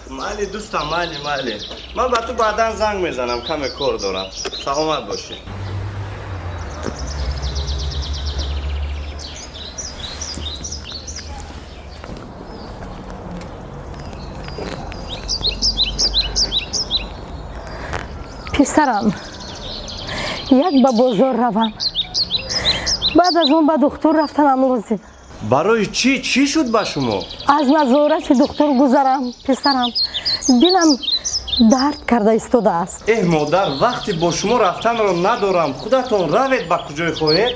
مالی دوستم مالی من با تو بعداً زنگ میزنم کم کار دارم سلامت باشی پسرم یک به بازار روم بعد از اون به دکتر رفتنم لازم برای چی شد با شما؟ از نظارت دکتر گذرم پسرم دلم درد کرده ایستاده است مادر وقتی با شما رفتن رو ندارم خودتون روید با کجای خواهید